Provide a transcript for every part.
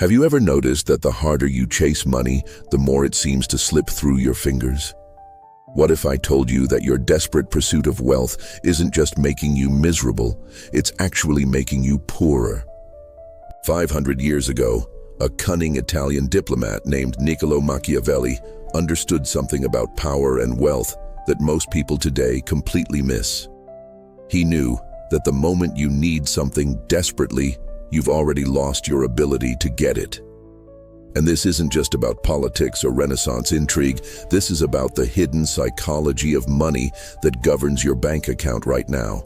Have you ever noticed that the harder you chase money, the more it seems to slip through your fingers? What if I told you that your desperate pursuit of wealth isn't just making you miserable, it's actually making you poorer? 500 years ago, a cunning Italian diplomat named Niccolò Machiavelli understood something about power and wealth that most people today completely miss. He knew that the moment you need something desperately, you've already lost your ability to get it. And this isn't just about politics or Renaissance intrigue, this is about the hidden psychology of money that governs your bank account right now.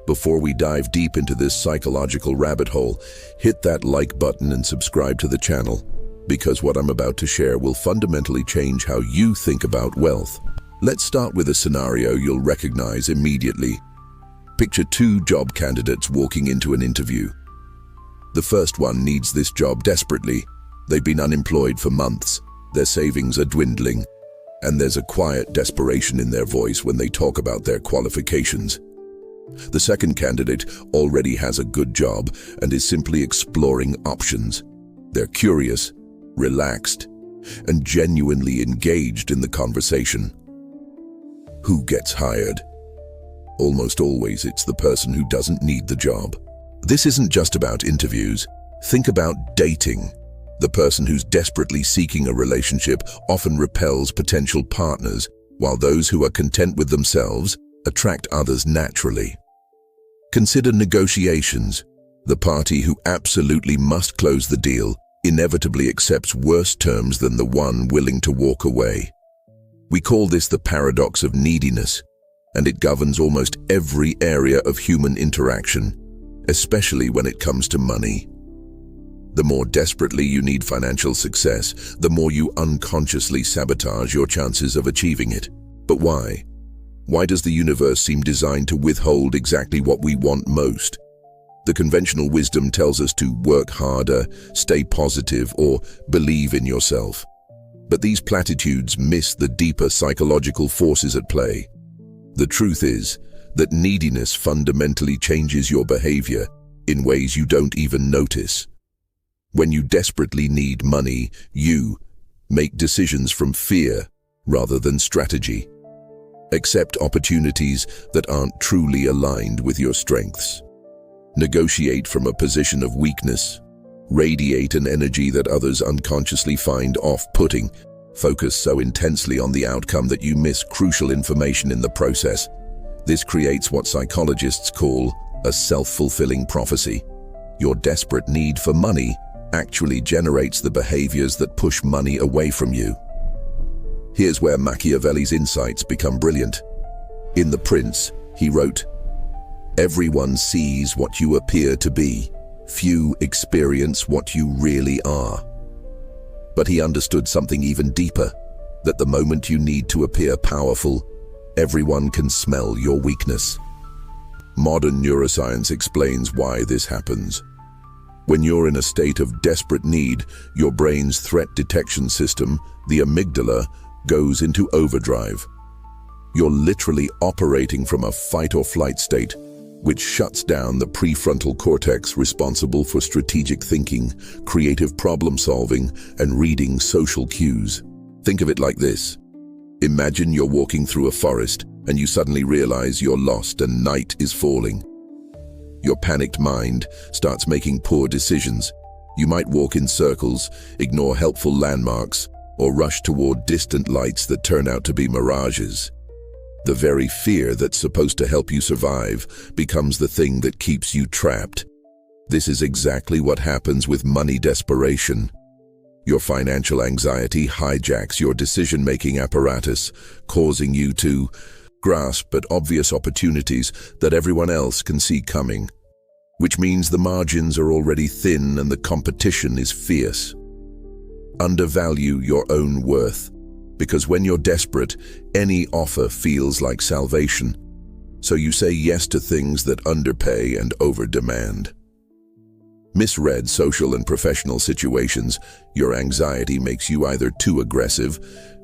Before we dive deep into this psychological rabbit hole, hit that like button and subscribe to the channel, because what I'm about to share will fundamentally change how you think about wealth. Let's start with a scenario you'll recognize immediately. Picture two job candidates walking into an interview. The first one needs this job desperately. They've been unemployed for months, their savings are dwindling, and there's a quiet desperation in their voice when they talk about their qualifications. The second candidate already has a good job and is simply exploring options. They're curious, relaxed, and genuinely engaged in the conversation. Who gets hired? Almost always it's the person who doesn't need the job. This isn't just about interviews. Think about dating. The person who's desperately seeking a relationship often repels potential partners, while those who are content with themselves attract others naturally. Consider negotiations. The party who absolutely must close the deal inevitably accepts worse terms than the one willing to walk away. We call this the paradox of neediness, and it governs almost every area of human interaction, especially when it comes to money. The more desperately you need financial success, the more you unconsciously sabotage your chances of achieving it. But why? Why does the universe seem designed to withhold exactly what we want most? The conventional wisdom tells us to work harder, stay positive, or believe in yourself. But these platitudes miss the deeper psychological forces at play. The truth is that neediness fundamentally changes your behavior in ways you don't even notice. When you desperately need money, you make decisions from fear rather than strategy. Accept opportunities that aren't truly aligned with your strengths. Negotiate from a position of weakness. Radiate an energy that others unconsciously find off-putting. Focus so intensely on the outcome that you miss crucial information in the process. This creates what psychologists call a self-fulfilling prophecy. Your desperate need for money actually generates the behaviors that push money away from you. Here's where Machiavelli's insights become brilliant. In The Prince, he wrote, "Everyone sees what you appear to be. Few experience what you really are." But he understood something even deeper, that the moment you need to appear powerful, everyone can smell your weakness. Modern neuroscience explains why this happens. When you're in a state of desperate need, your brain's threat detection system, the amygdala, goes into overdrive. You're literally operating from a fight-or-flight state, which shuts down the prefrontal cortex responsible for strategic thinking, creative problem-solving, and reading social cues. Think of it like this. Imagine you're walking through a forest and you suddenly realize you're lost and night is falling. Your panicked mind starts making poor decisions. You might walk in circles, ignore helpful landmarks, or rush toward distant lights that turn out to be mirages. The very fear that's supposed to help you survive becomes the thing that keeps you trapped. This is exactly what happens with money desperation. Your financial anxiety hijacks your decision-making apparatus, causing you to grasp at obvious opportunities that everyone else can see coming, which means the margins are already thin and the competition is fierce. Undervalue your own worth, because when you're desperate, any offer feels like salvation. So you say yes to things that underpay and overdemand. Misread social and professional situations, your anxiety makes you either too aggressive,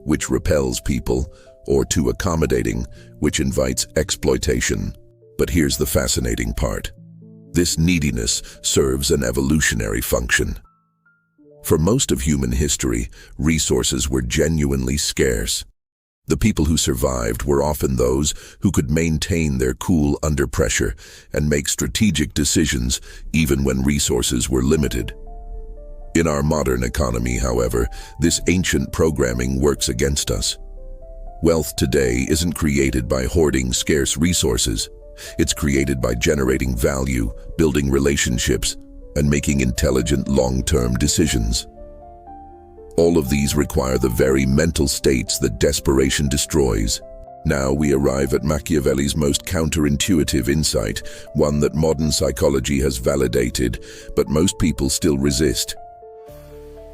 which repels people, or too accommodating, which invites exploitation. But here's the fascinating part. This neediness serves an evolutionary function. For most of human history, resources were genuinely scarce. The people who survived were often those who could maintain their cool under pressure and make strategic decisions even when resources were limited. In our modern economy, however, this ancient programming works against us. Wealth today isn't created by hoarding scarce resources. It's created by generating value, building relationships, and making intelligent long-term decisions. All of these require the very mental states that desperation destroys. Now we arrive at Machiavelli's most counterintuitive insight, one that modern psychology has validated, but most people still resist.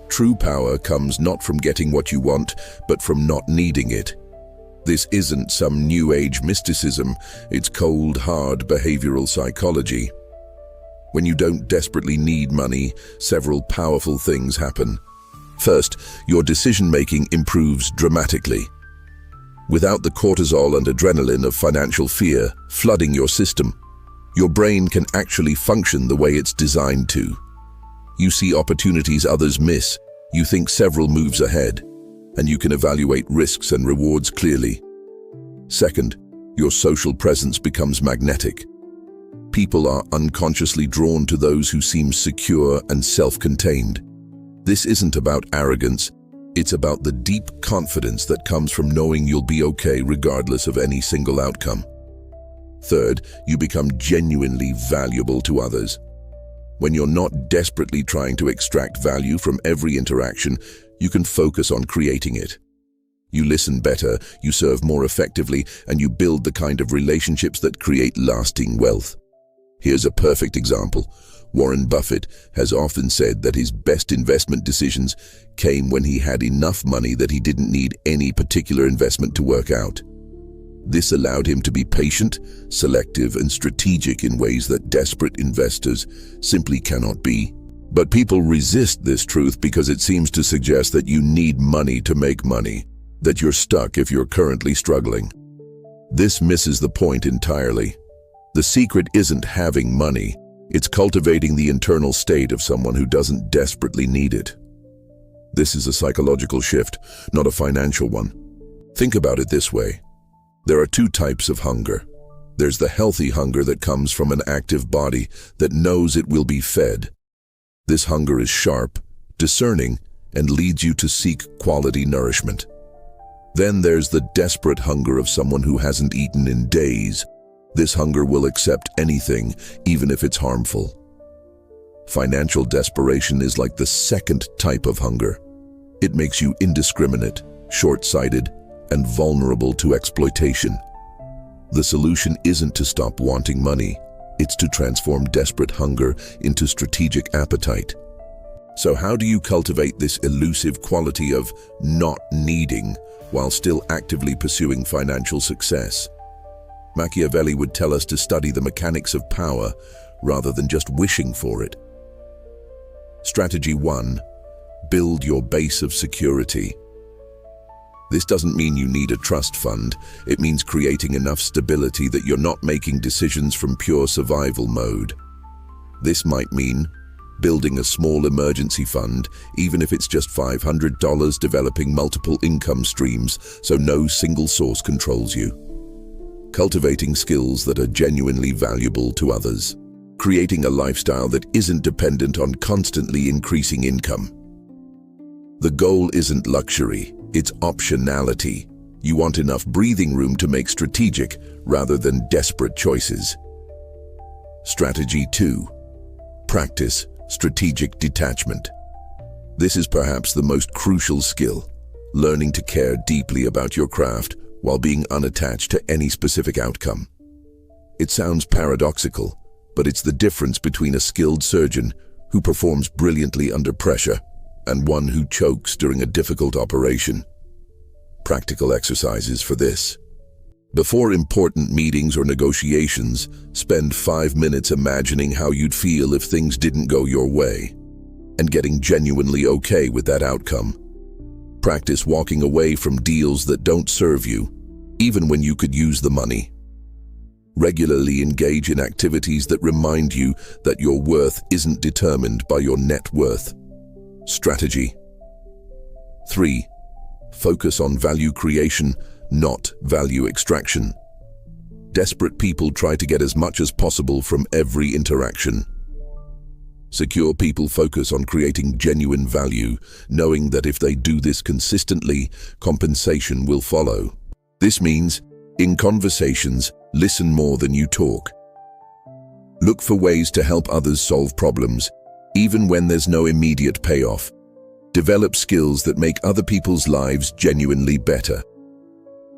True power comes not from getting what you want, but from not needing it. This isn't some new age mysticism, it's cold, hard behavioral psychology. When you don't desperately need money, several powerful things happen. First, your decision-making improves dramatically. Without the cortisol and adrenaline of financial fear flooding your system, your brain can actually function the way it's designed to. You see opportunities others miss, you think several moves ahead, and you can evaluate risks and rewards clearly. Second, your social presence becomes magnetic. People are unconsciously drawn to those who seem secure and self-contained. This isn't about arrogance, it's about the deep confidence that comes from knowing you'll be okay regardless of any single outcome. Third, you become genuinely valuable to others. When you're not desperately trying to extract value from every interaction, you can focus on creating it. You listen better, you serve more effectively, and you build the kind of relationships that create lasting wealth. Here's a perfect example. Warren Buffett has often said that his best investment decisions came when he had enough money that he didn't need any particular investment to work out. This allowed him to be patient, selective, and strategic in ways that desperate investors simply cannot be. But people resist this truth because it seems to suggest that you need money to make money, that you're stuck if you're currently struggling. This misses the point entirely. The secret isn't having money. It's cultivating the internal state of someone who doesn't desperately need it. This is a psychological shift, not a financial one. Think about it this way. There are two types of hunger. There's the healthy hunger that comes from an active body that knows it will be fed. This hunger is sharp, discerning, and leads you to seek quality nourishment. Then there's the desperate hunger of someone who hasn't eaten in days. This hunger will accept anything, even if it's harmful. Financial desperation is like the second type of hunger. It makes you indiscriminate, short-sighted, and vulnerable to exploitation. The solution isn't to stop wanting money. It's to transform desperate hunger into strategic appetite. So how do you cultivate this elusive quality of not needing while still actively pursuing financial success? Machiavelli would tell us to study the mechanics of power rather than just wishing for it. Strategy 1. Build your base of security. This doesn't mean you need a trust fund. It means creating enough stability that you're not making decisions from pure survival mode. This might mean building a small emergency fund, even if it's just $500, developing multiple income streams so no single source controls you. Cultivating skills that are genuinely valuable to others. Creating a lifestyle that isn't dependent on constantly increasing income. The goal isn't luxury, it's optionality. You want enough breathing room to make strategic rather than desperate choices. Strategy 2. Practice strategic detachment. This is perhaps the most crucial skill, learning to care deeply about your craft while being unattached to any specific outcome. It sounds paradoxical, but it's the difference between a skilled surgeon who performs brilliantly under pressure and one who chokes during a difficult operation. Practical exercises for this. Before important meetings or negotiations, spend 5 minutes imagining how you'd feel if things didn't go your way, and getting genuinely okay with that outcome. Practice walking away from deals that don't serve you, even when you could use the money. Regularly engage in activities that remind you that your worth isn't determined by your net worth. Strategy. 3. Focus on value creation, not value extraction. Desperate people try to get as much as possible from every interaction. Secure people focus on creating genuine value, knowing that if they do this consistently, compensation will follow. This means, in conversations, listen more than you talk. Look for ways to help others solve problems, even when there's no immediate payoff. Develop skills that make other people's lives genuinely better.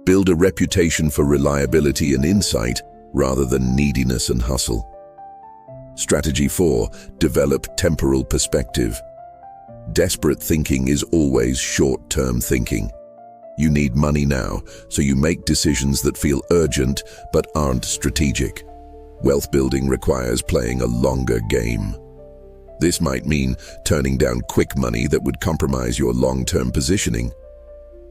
Build a reputation for reliability and insight rather than neediness and hustle. Strategy 4. Develop temporal perspective. Desperate thinking is always short-term thinking. You need money now, so you make decisions that feel urgent but aren't strategic. Wealth building requires playing a longer game. This might mean turning down quick money that would compromise your long-term positioning.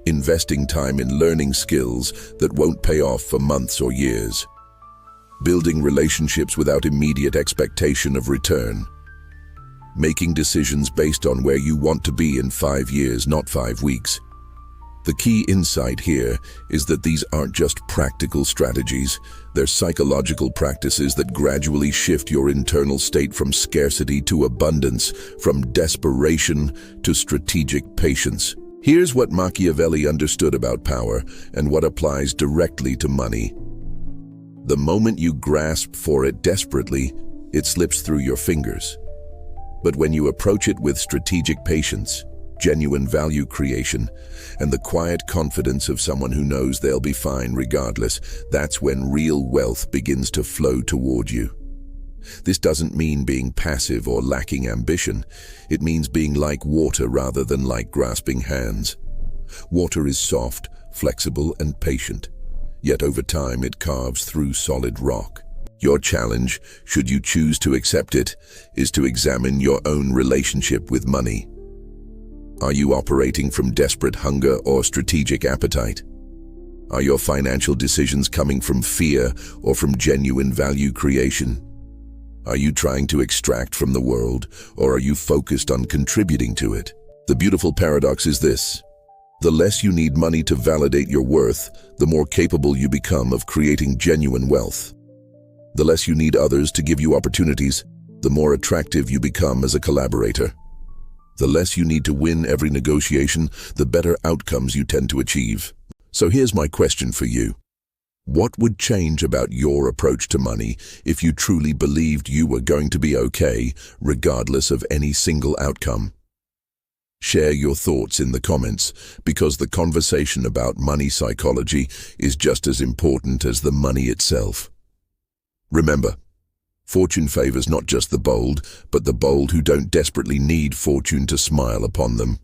Investing time in learning skills that won't pay off for months or years. Building relationships without immediate expectation of return. Making decisions based on where you want to be in 5 years, not 5 weeks. The key insight here is that these aren't just practical strategies, they're psychological practices that gradually shift your internal state from scarcity to abundance, from desperation to strategic patience. Here's what Machiavelli understood about power and what applies directly to money. The moment you grasp for it desperately, it slips through your fingers. But when you approach it with strategic patience, genuine value creation, and the quiet confidence of someone who knows they'll be fine regardless, that's when real wealth begins to flow toward you. This doesn't mean being passive or lacking ambition. It means being like water rather than like grasping hands. Water is soft, flexible, and patient. Yet over time it carves through solid rock. Your challenge, should you choose to accept it, is to examine your own relationship with money. Are you operating from desperate hunger or strategic appetite? Are your financial decisions coming from fear or from genuine value creation? Are you trying to extract from the world, or are you focused on contributing to it? The beautiful paradox is this: the less you need money to validate your worth, the more capable you become of creating genuine wealth. The less you need others to give you opportunities, the more attractive you become as a collaborator. The less you need to win every negotiation, the better outcomes you tend to achieve. So here's my question for you. What would change about your approach to money if you truly believed you were going to be okay, regardless of any single outcome? Share your thoughts in the comments, because the conversation about money psychology is just as important as the money itself. Remember, fortune favors not just the bold, but the bold who don't desperately need fortune to smile upon them.